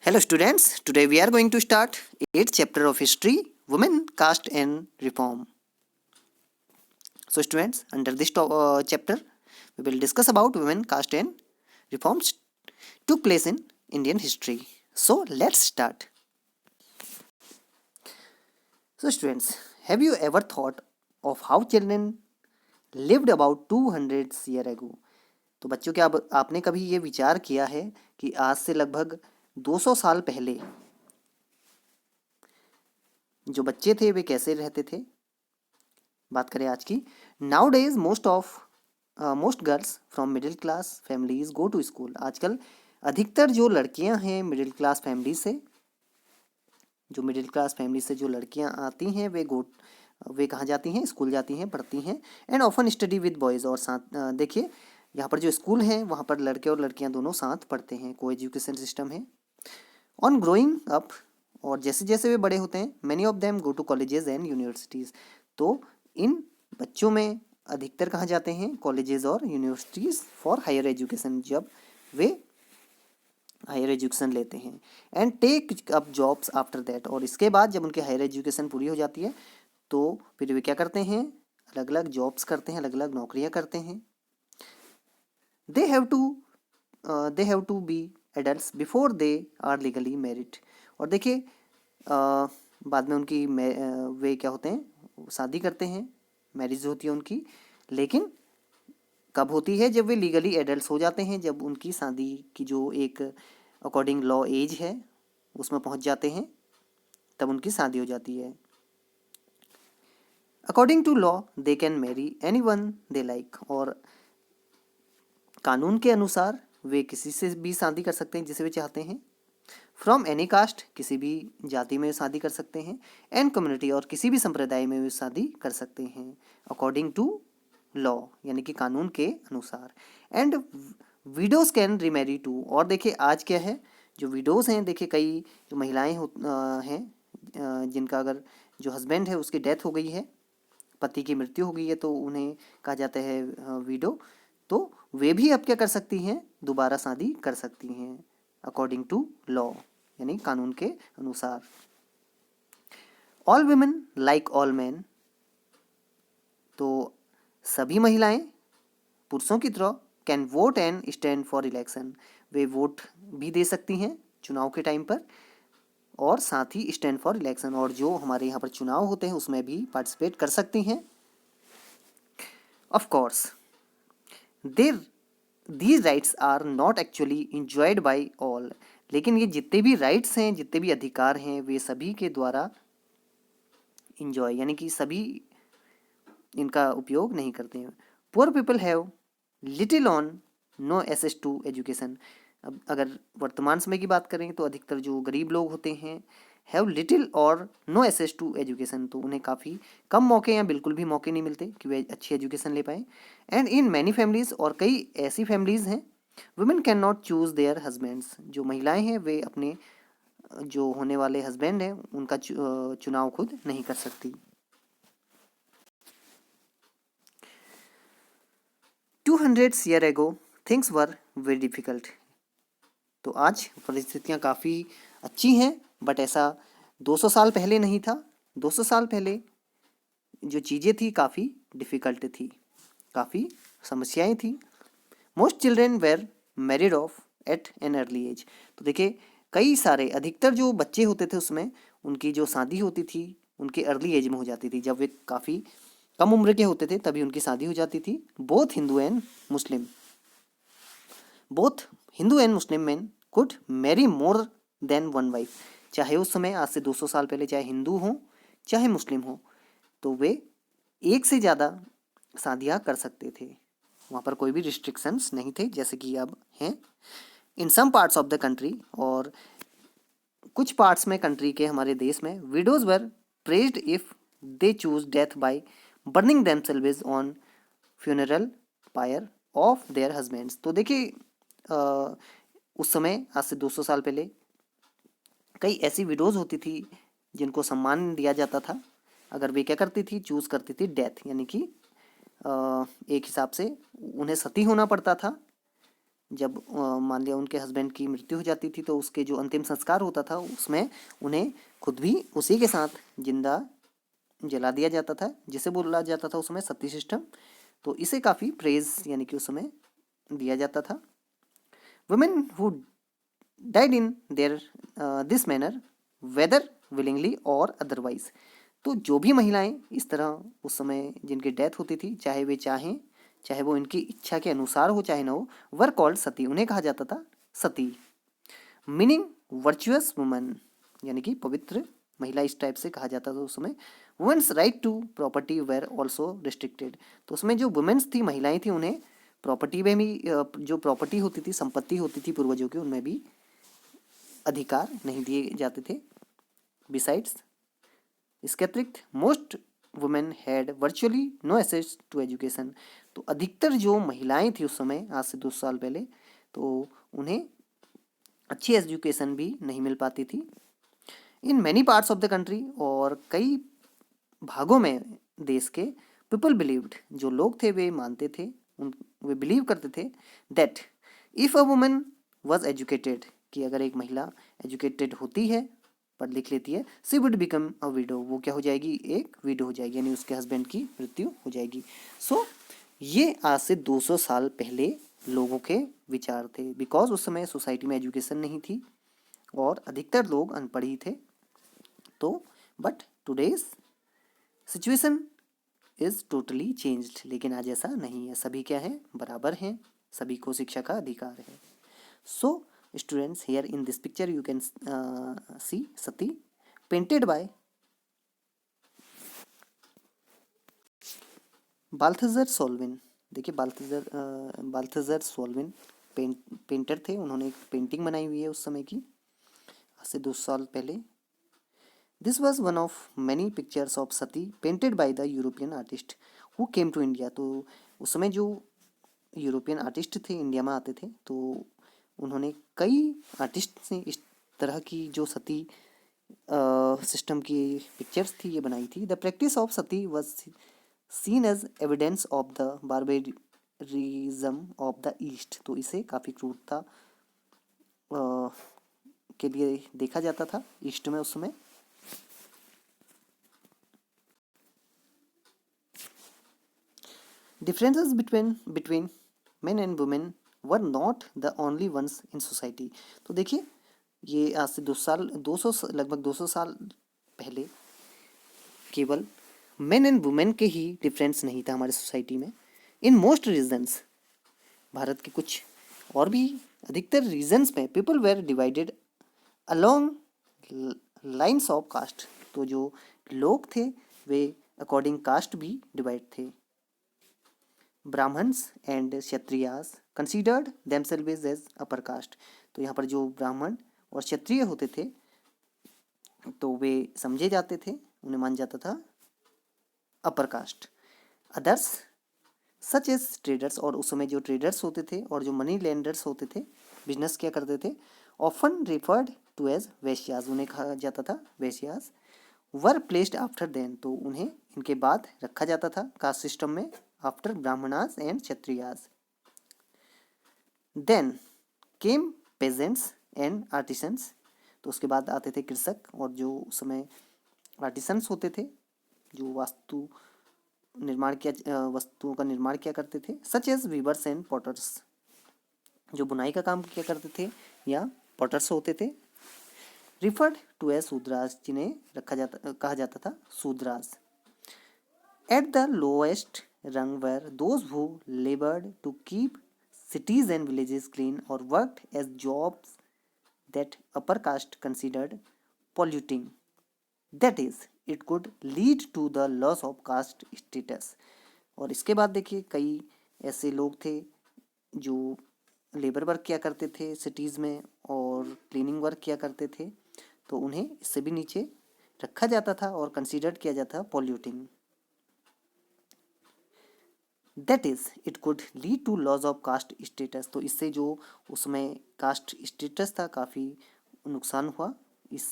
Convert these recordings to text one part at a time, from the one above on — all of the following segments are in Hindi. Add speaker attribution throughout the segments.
Speaker 1: Hello students, today we are going to start 8th chapter of history, women, caste and reform. So students, under this chapter, we will discuss about women, caste and reforms took place in Indian history. So let's start. So students, have you ever thought of how children lived about 200 years ago? तो बच्चों क्या आपने कभी ये विचार किया है कि आज से लगभग 200 साल पहले जो बच्चे थे वे कैसे रहते थे? बात करें आज की, now days most girls from middle class families go to school. आजकल अधिकतर जो लड़कियां हैं मिडिल क्लास फैमिली से, जो लड़कियां आती हैं वे कहाँ जाती हैं? स्कूल जाती हैं, पढ़ती हैं. And often study with boys, और साथ देखिए यहाँ पर जो स्कूल है वहाँ पर लड़के और लड़कियाँ दोनों साथ पढ़ते हैं. को एजुकेशन सिस्टम है. ऑन ग्रोइंग अप, और जैसे जैसे वे बड़े होते हैं, many of them go to colleges and universities. तो इन बच्चों में अधिकतर कहाँ जाते हैं? कॉलेजेस और यूनिवर्सिटीज़ फॉर हायर एजुकेशन, जब वे हायर एजुकेशन लेते हैं. And take up jobs after that, और इसके बाद जब उनकी हायर एजुकेशन पूरी हो जाती है तो फिर वे क्या करते हैं? अलग अलग जॉब्स करते हैं, अलग अलग नौकरियां करते हैं. They have to be adults before they are legally married. और देखिए बाद में उनकी वे क्या होते हैं? शादी करते हैं, मैरिज होती है उनकी. लेकिन कब होती है? जब वे लीगली एडल्ट्स हो जाते हैं, जब उनकी शादी की जो एक अकॉर्डिंग लॉ एज है उसमें पहुंच जाते हैं, तब उनकी शादी हो जाती है. According to law they can marry anyone they like, और कानून के अनुसार वे किसी से भी शादी कर सकते हैं जिसे वे चाहते हैं. फ्रॉम एनी कास्ट, किसी भी जाति में शादी कर सकते हैं. एंड कम्युनिटी, और किसी भी संप्रदाय में वे शादी कर सकते हैं अकॉर्डिंग टू लॉ, यानी कि कानून के अनुसार. And widows can remarry too, और देखिए आज क्या है, जो विडोज हैं, देखिए कई जो महिलाएं हैं जिनका अगर जो हस्बैंड है उसकी डेथ हो गई है, पति की मृत्यु हो गई है, तो उन्हें कहा जाता है विडो. तो वे भी अब क्या कर सकती हैं? दोबारा शादी कर सकती हैं अकॉर्डिंग टू लॉ, यानी कानून के अनुसार. All women like all man, तो सभी महिलाएं पुरुषों की तरह can vote and stand for election, way vote भी दे सकती हैं चुनाव के टाइम पर, और साथ ही स्टैंड फॉर इलेक्शन, और जो हमारे यहाँ पर चुनाव होते हैं उसमें भी पार्टिसिपेट कर सकती हैं. Of course these rights are not actually enjoyed by all, लेकिन ये जितने भी राइट्स हैं, जितने भी अधिकार हैं, वे सभी के द्वारा इंजॉय, यानी कि सभी इनका उपयोग नहीं करते हैं. Poor people have little on no access to education. अब अगर वर्तमान समय की बात करें तो अधिकतर जो गरीब लोग होते हैं, हैव लिटिल और नो एक्सेस टू एजुकेशन, तो उन्हें काफ़ी कम मौके या बिल्कुल भी मौके नहीं मिलते कि वे अच्छी एजुकेशन ले पाएँ. एंड इन मैनी फैमिलीज़, और कई ऐसी फैमिलीज़ हैं, women cannot choose their husbands, जो महिलाएं हैं वे अपने जो होने वाले हस्बैंड हैं उनका चुनाव खुद नहीं कर सकती. 200 years ago things were very difficult. तो आज परिस्थितियाँ काफ़ी अच्छी हैं, बट ऐसा 200 साल पहले नहीं था. 200 साल पहले जो चीज़ें थी काफ़ी डिफ़िकल्ट थी, काफ़ी समस्याएं थी. Most children were married off at an early age, तो देखिए कई सारे अधिकतर जो बच्चे होते थे उसमें उनकी जो शादी होती थी उनके अर्ली एज में हो जाती थी, जब वे काफ़ी कम उम्र के होते थे तभी उनकी शादी हो जाती थी. Both Hindu and Muslim man could Mary more than one wife, चाहे उस समय आज से 200 साल पहले चाहे हिंदू हों चाहे मुस्लिम हों, तो वे एक से ज़्यादा शादियाँ कर सकते थे. वहाँ पर कोई भी रिस्ट्रिक्शंस नहीं थे जैसे कि अब हैं in some parts of the country, और कुछ पार्ट्स में कंट्री के हमारे देश में widows were praised if they choose death by burning themselves on funeral pyre of their husbands. तो देखिए उस समय आज से 200 साल पहले कई ऐसी विडोज होती थी जिनको सम्मान दिया जाता था अगर वे क्या करती थी? चूज़ करती थी डेथ, यानी कि एक हिसाब से उन्हें सती होना पड़ता था जब मान लिया उनके हस्बैंड की मृत्यु हो जाती थी तो उसके जो अंतिम संस्कार होता था उसमें उन्हें खुद भी उसी के साथ जिंदा जला दिया जाता था, जिसे बोला जाता था उस समय सती सिस्टम। तो इसे काफ़ी प्रेज यानी कि उस समय दिया जाता था। Women who died in their this manner whether willingly or otherwise, तो जो भी महिलाएं इस तरह उस समय जिनकी डेथ होती थी, चाहे वे चाहें, चाहे वो इनकी इच्छा के अनुसार हो चाहे ना हो, वर कॉल्ड सती, उन्हें कहा जाता था सती। मीनिंग वर्चुअस वुमन, यानी कि पवित्र महिला इस टाइप से कहा जाता था उस समय। Women's right to property were also restricted, तो उसमें जो वुमेन्स थी, महिलाएं थी, उन्हें प्रॉपर्टी में भी जो प्रॉपर्टी होती थी, संपत्ति होती थी पूर्वजों की, उनमें भी अधिकार नहीं दिए जाते थे। बिसाइड्स, इसके अतिरिक्त most women had virtually no access to education, तो अधिकतर जो महिलाएं थी उस समय, आज से 200 साल पहले, तो उन्हें अच्छी एजुकेशन भी नहीं मिल पाती थी। In many parts of the country, और कई भागों में देश के, पीपल बिलीव्ड, जो लोग थे वे मानते थे, वे बिलीव करते थे that if a woman was educated, कि अगर एक महिला एजुकेटेड होती है, पढ़ लिख लेती है, सी वुड बिकम अ विडो, वो क्या हो जाएगी, एक विडो हो जाएगी, यानी उसके हस्बैंड की मृत्यु हो जाएगी। सो ये आज से 200 साल पहले लोगों के विचार थे, बिकॉज उस समय सोसाइटी में एजुकेशन नहीं थी और अधिकतर लोग अनपढ़ ही थे। तो but today's situation is totally changed, लेकिन आज ऐसा नहीं है, सभी क्या है, बराबर हैं, सभी को शिक्षा का अधिकार है। So students, here in this picture you can see sati painted by Balthazar Solvyns. देखिए बाल्थाज़र सोल्विन पेंटर थे, उन्होंने एक पेंटिंग बनाई हुई है उस समय की, आज से 200 साल पहले। This was one of many pictures of sati painted by the European artist who came to India, तो उस समय जो यूरोपियन आर्टिस्ट थे इंडिया में आते थे, तो उन्होंने कई आर्टिस्ट से इस तरह की जो सती सिस्टम की पिक्चर्स थी ये बनाई थी। The practice of sati was seen as evidence of the barbarism of the East, तो इसे काफ़ी क्रूरता के लिए देखा जाता था ईस्ट में उस समय। Differences between men and women were not the only ones in society, तो देखिए ये आज से 200 लगभग 200 साल पहले केवल मेन एंड वुमेन के ही डिफरेंस नहीं था हमारे सोसाइटी में। इन मोस्ट रीजन्स, भारत के कुछ और भी अधिकतर रीजन्स में, people were divided along lines of caste, तो जो लोग थे वे अकॉर्डिंग कास्ट भी डिवाइड थे। Brahmans and Kshatriyas considered themselves as upper caste, तो यहाँ पर जो ब्राह्मण और क्षत्रिय होते थे तो वे समझे जाते थे, उन्हें मान जाता था upper caste. Others such as traders, और उस समय जो ट्रेडर्स होते थे और जो मनी लेंडर्स होते थे, बिजनेस किया करते थे, often referred to as Vaishyas, उन्हें कहा जाता था Vaishyas. Were placed after then, तो उन्हें इनके बाद रखा जाता था कास्ट सिस्टम में, after Brahmanas and Kshatriyas. Then came peasants and artisans, तो उसके बाद आते थे कृषक और जो उस समय आर्टिसंस होते थे, जो वस्तुओं का निर्माण किया करते थे, such as weavers and potters, जो बुनाई का काम किया करते थे या पॉटर्स होते थे। रिफर्ड टू एज शूद्रास, जिन्हें कहा जाता था Shudras. Eight the lowest rung were those who laboured to keep cities and villages clean or worked as jobs that upper caste considered polluting, that is it could lead to the loss of caste status। और इसके बाद देखिए कई ऐसे लोग थे जो लेबर वर्क किया करते थे सिटीज़ में और क्लीनिंग वर्क किया करते थे, तो उन्हें इससे भी नीचे रखा जाता था और कंसीडर्ड किया जाता polluting. That is it could lead to loss of caste status, तो इससे जो उसमें कास्ट स्टेटस था काफ़ी नुकसान हुआ इस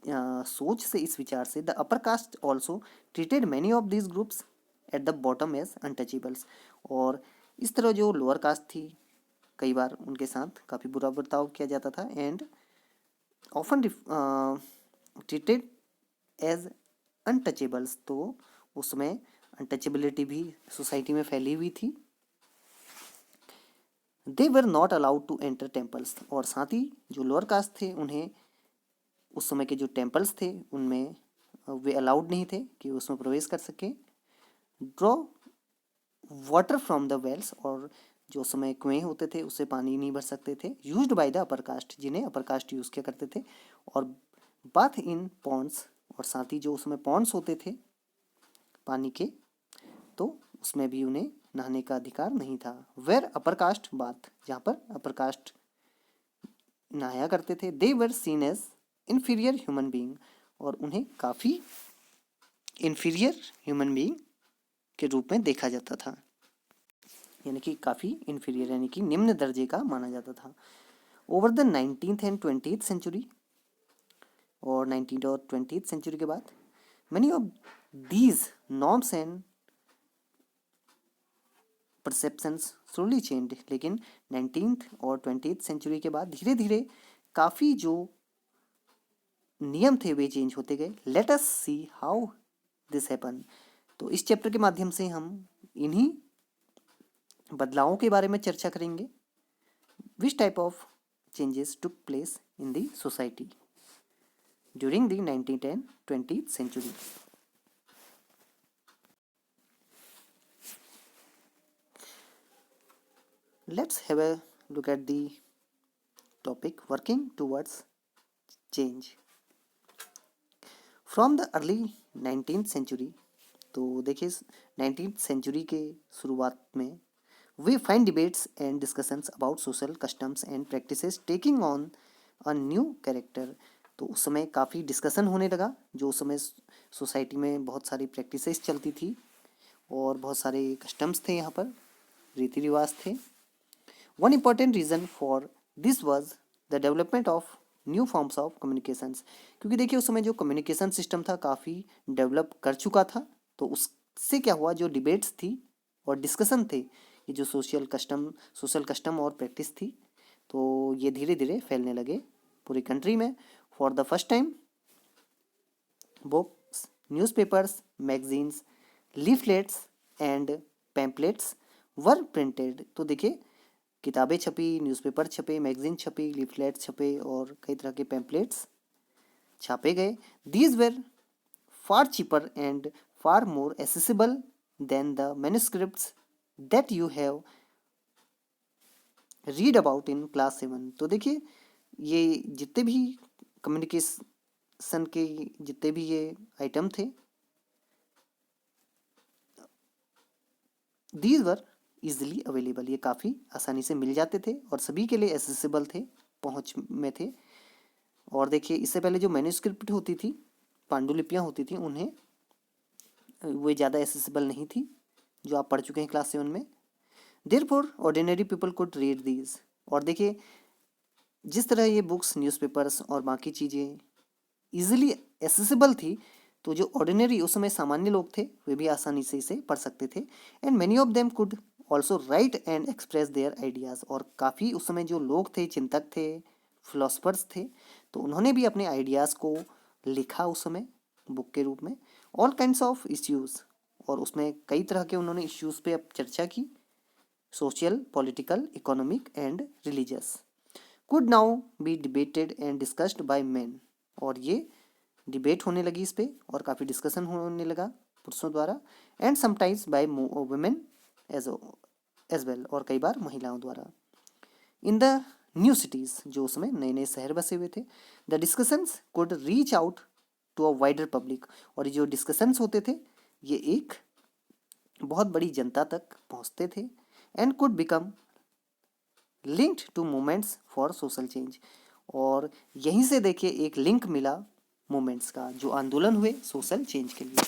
Speaker 1: सोच से, इस विचार से। The upper caste also treated many of this groups at the bottom as untouchables, और इस तरह जो लोअर कास्ट थी कई बार उनके साथ काफ़ी बुरा बर्ताव किया जाता था and often treated as untouchables. तो उसमें अनटचेबिलिटी भी सोसाइटी में फैली हुई थी। They were not allowed to enter temples, और साथ ही जो लोअर कास्ट थे उन्हें उस समय के जो टेम्पल्स थे उनमें वे अलाउड नहीं थे कि उसमें प्रवेश कर सकें। Draw water from the wells, और जो उस समय कुएँ होते थे उससे पानी नहीं भर सकते थे। Used by the upper cast, जिन्हें अपर कास्ट यूज़ किया करते थे। और बाथ इन पॉन्ड्स, और साथ ही जो उसमें पॉन्ड्स होते थे पानी के, तो उसमें भी उन्हें नहाने का अधिकार नहीं था। वेर अपर कास्ट बाथ, जहाँ पर अपर कास्ट नहाया करते थे। They were seen as inferior human being, और उन्हें काफ़ी इन्फीरियर ह्यूमन बीइंग के रूप में देखा जाता था, यानी कि काफ़ी इन्फीरियर यानी कि निम्न दर्जे का माना जाता था। Over the 19th and 20th century, और 19th और 20th सेंचुरी के बाद many of these norms and perceptions slowly changed, लेकिन 19th और 20th सेंचुरी के बाद धीरे धीरे काफ़ी जो नियम थे वे चेंज होते गए। Let us see how this happen. तो इस चैप्टर के माध्यम से हम इन्हीं बदलावों के बारे में चर्चा करेंगे। Which type of changes took place in the society during the 19th and 20th century. Let's have a look at the topic working towards change. From the early 19th century, तो देखिए 19th सेंचुरी के शुरुआत में we find debates and discussions about social customs and practices taking on a new character. तो उस समय काफ़ी डिस्कशन होने लगा। जो उस समय सोसाइटी में बहुत सारी प्रैक्टिसेस चलती थी और बहुत सारे कस्टम्स थे, यहाँ पर रीति रिवाज थे। One important reason for this was the development of new forms of communications, क्योंकि देखिए उस समय जो कम्युनिकेशन सिस्टम था काफ़ी डेवलप कर चुका था। तो उससे क्या हुआ, जो डिबेट्स थी और डिस्कशन थे, ये जो सोशल कस्टम और प्रैक्टिस थी, तो ये धीरे धीरे फैलने लगे पूरी कंट्री में। For the first time books, newspapers, magazines, leaflets and pamphlets were printed. तो देखिए किताबें छपी, न्यूज़पेपर छपे, मैगजीन छपी, लीफलेट्स छपे और कई तरह के पैम्पलेट्स छापे गए। These were far cheaper and far more accessible than the manuscripts that you have read about in class 7। तो देखिए ये जितने भी कम्युनिकेशन के जितने भी ये आइटम थे, दीज वर इजीली अवेलेबल, ये काफ़ी आसानी से मिल जाते थे और सभी के लिए एसेसिबल थे, पहुंच में थे। और देखिए इससे पहले जो मैन्युस्क्रिप्ट होती थी, पांडुलिपियाँ होती थी, उन्हें वो ज़्यादा एसेसिबल नहीं थी, जो आप पढ़ चुके हैं क्लास 7 में। Therefore ordinary people could read these. और देखिए जिस तरह ये बुक्स, न्यूज़पेपर्स और बाकी चीज़ें ईजिली एसेसिबल थी, तो जो ऑर्डिनरी उस समय सामान्य लोग थे वे भी आसानी से इसे पढ़ सकते थे। And many of them could also right and express their ideas. और काफ़ी उस समय जो लोग थे, चिंतक थे, फिलोसफर्स थे, तो उन्होंने भी अपने आइडियाज़ को लिखा उस समय बुक के रूप में। ऑल काइंड्स ऑफ इश्यूज़, और उसमें कई तरह के उन्होंने इश्यूज़ पे अब चर्चा की, social, political, economic and religious, could now be debated and discussed by men. और ये डिबेट होने लगी इस पे और काफ़ी डिस्कशन होने लगा पुरुषों द्वारा, and sometimes by women as well, और कई बार महिलाओं द्वारा। इन द न्यू सिटीज़, जो उसमें नए नए शहर बसे हुए थे, the discussions could reach out to a wider public. और जो डिस्कशंस होते थे ये एक बहुत बड़ी जनता तक पहुंचते थे। And could become linked to movements for social change. और यहीं से देखिए एक लिंक मिला मूवमेंट्स का, जो आंदोलन हुए सोशल चेंज के लिए।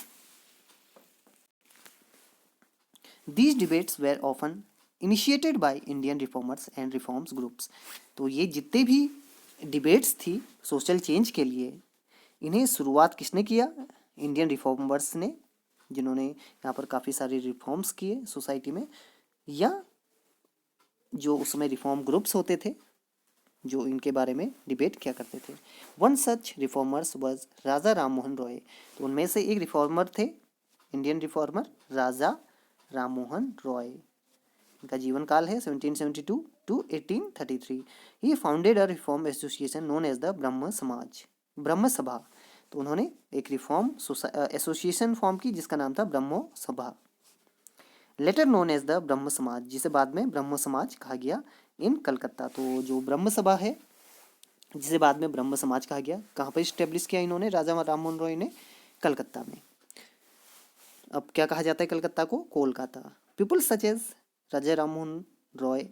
Speaker 1: These debates were often initiated by Indian reformers and reforms groups. तो ये जितने भी डिबेट्स थी सोशल चेंज के लिए, इन्हें शुरुआत किसने किया? इंडियन रिफॉर्मर्स ने, जिन्होंने यहाँ पर काफ़ी सारे रिफॉर्म्स किए सोसाइटी में, या जो उसमें रिफॉर्म ग्रुप्स होते थे जो इनके बारे में डिबेट किया करते थे। One such reformers was Raja Ram Mohan Roy. तो उनमें से एक रिफॉर्मर थे इंडियन रिफॉर्मर राजा राम मोहन रॉय। इनका जीवन काल है 1772 to 1833। He founded a reform association known as the Brahmo Samaj, ब्रह्म सभा। तो उन्होंने एक रिफॉर्म एसोसिएशन फॉर्म की जिसका नाम था ब्रह्मो सभा, letter known as the Brahmo समाज, जिसे बाद में ब्रह्म समाज कहा गया इन कलकत्ता। तो जो ब्रह्म सभा है जिसे बाद में ब्रह्म समाज कहा गया, कहाँ पर इस्टेब्लिश किया इन्होंने, राजा राम मोहन रॉय ने, कलकत्ता में। अब क्या कहा जाता है कलकत्ता को, Kolkata. People such as Raja Ram Mohan Roy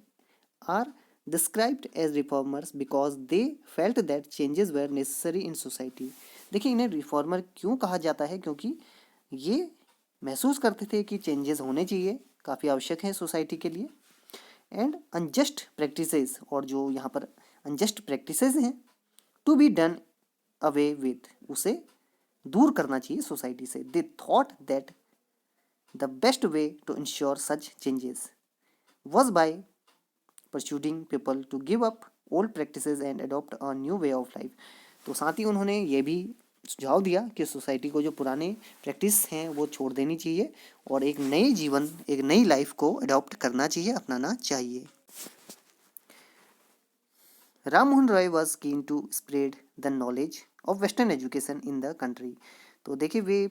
Speaker 1: are described as reformers because they felt that changes were necessary in society. देखिए इन्हें रिफॉर्मर क्यों कहा जाता है, क्योंकि ये महसूस करते थे कि चेंजेस होने चाहिए, काफ़ी आवश्यक है सोसाइटी के लिए। एंड अनजस्ट प्रैक्टिसेस, और जो यहाँ पर अनजस्ट प्रैक्टिसेस हैं, to be done away with, उसे दूर करना चाहिए सोसाइटी से। They thought that the best way to ensure such changes was by persuading people to give up old practices and adopt a new way of life। तो साथ ही उन्होंने ये भी सुझाव दिया कि सोसाइटी को जो पुराने प्रैक्टिस हैं वो छोड़ देनी चाहिए और एक नए जीवन, एक नई लाइफ को अडॉप्ट करना चाहिए, अपनाना चाहिए। Ram Mohan Roy was keen to spread the knowledge of western education in the country. तो देखिए वे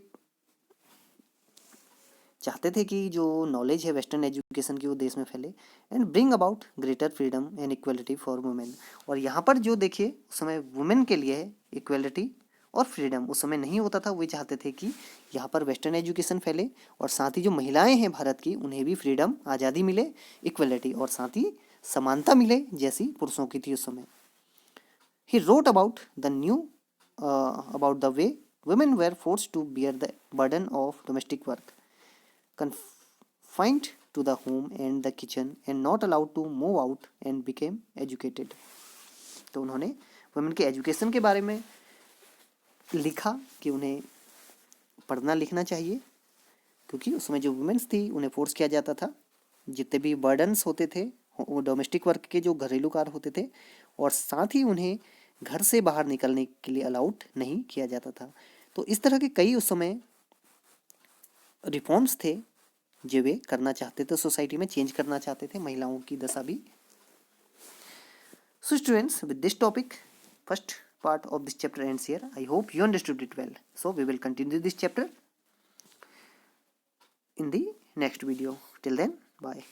Speaker 1: चाहते थे कि जो नॉलेज है वेस्टर्न एजुकेशन की वो देश में फैले and bring about greater freedom and equality for women. और यहाँ पर जो देखिए उस समय वुमेन के लिए है इक्वलिटी और फ्रीडम उस समय नहीं होता था। वे चाहते थे कि यहाँ पर वेस्टर्न एजुकेशन फैले और साथ ही जो महिलाएं हैं भारत की उन्हें भी फ्रीडम, आज़ादी मिले, इक्वलिटी और साथ ही समानता मिले जैसी पुरुषों की थी उस समय। He wrote about the knew about the way women were forced to bear the burden of domestic work, confined to the home and the kitchen and not allowed to move out and became educated। तो उन्होंने वुमेन के एजुकेशन के बारे में लिखा कि उन्हें पढ़ना लिखना चाहिए, क्योंकि उसमें जो वुमेन्स थी उन्हें फोर्स किया जाता था, जितने भी बर्डन्स होते थे वो डोमेस्टिक वर्क के जो घरेलू कार्य होते थे, और साथ ही उन्हें घर से बाहर निकलने के लिए अलाउड नहीं किया जाता था। तो इस तरह के कई उस समय रिफॉर्म्स थे जो वे करना चाहते थे, सोसाइटी में चेंज करना चाहते थे, महिलाओं की दशा भी। So students, with this topic, first part of this chapter ends here. I hope you understood it well. So we will continue this chapter in the next video. Till then, bye.